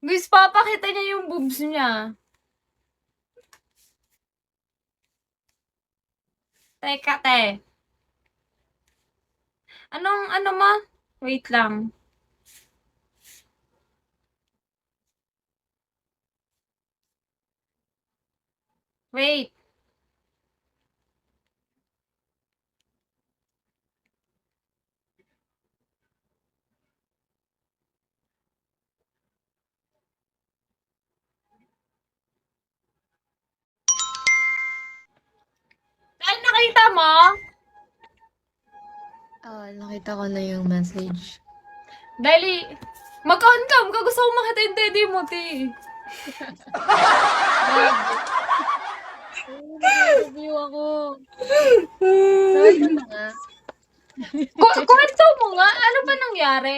Guys, papakita niya yung boobs niya. Teka, te. Anong ano mo? Wait lang. Wait. Dahil nakita mo? Nakita ko na yung message. Dahil, mag-on cam ka. Gusto ko makita yung teddy mo, te. Nag-review ako. Sabi ko na nga. Kwento mo nga, ano ba nangyari?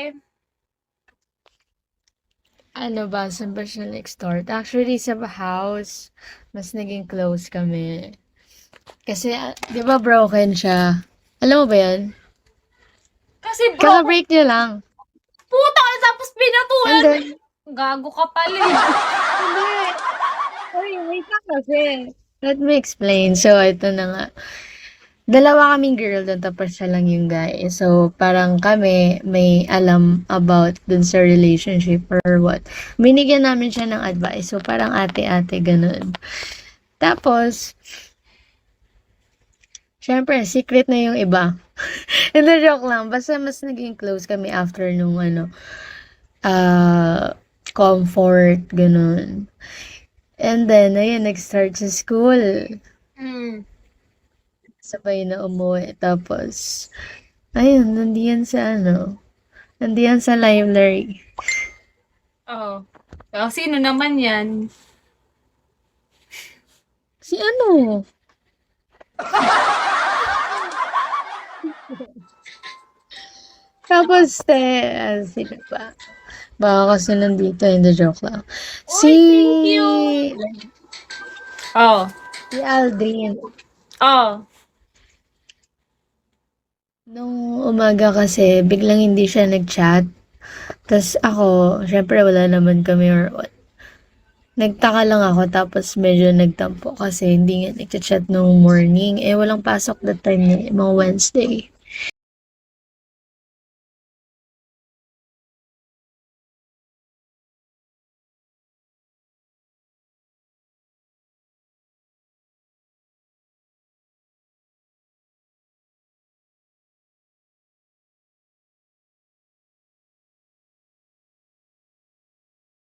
Ano ba, saan ba siya nag-start? Actually, sa house, mas naging close kami. Kasi, di ba broken siya? Alam mo ba yan? Kasi bro, Kaka-break niya lang. puta, tapos pinatulan. And then, Gago ka pala. Eh. hindi. Sorry, wait lang kasi. Let me explain. So, ito na nga. Dalawa kaming girl doon, tapos siya lang yung guy. So, parang kami may alam about dun sa relationship or what. Binigyan namin siya ng advice. So, parang ate-ate, ganun. Tapos, syempre, secret na yung iba. Hindi, joke lang. Basta mas naging close kami after nung comfort, ganun. And then, ayun, nag-start sa school. Mm. Sabay na umuwi. Tapos, ayun, nandiyan sa library. Oh. Oh, sino naman yan? Si ano? Tapos, sino ba? Baka kasi nandito, hindi joke lang. Si, thank you. Oh. si Aldrin. Oh. Nung umaga kasi, biglang hindi siya nag-chat. Tapos ako, syempre wala naman kami or what. Nagtaka lang ako, tapos medyo nagtampo kasi hindi nga nag-chat nung morning. Eh, walang pasok that time na mga Wednesday.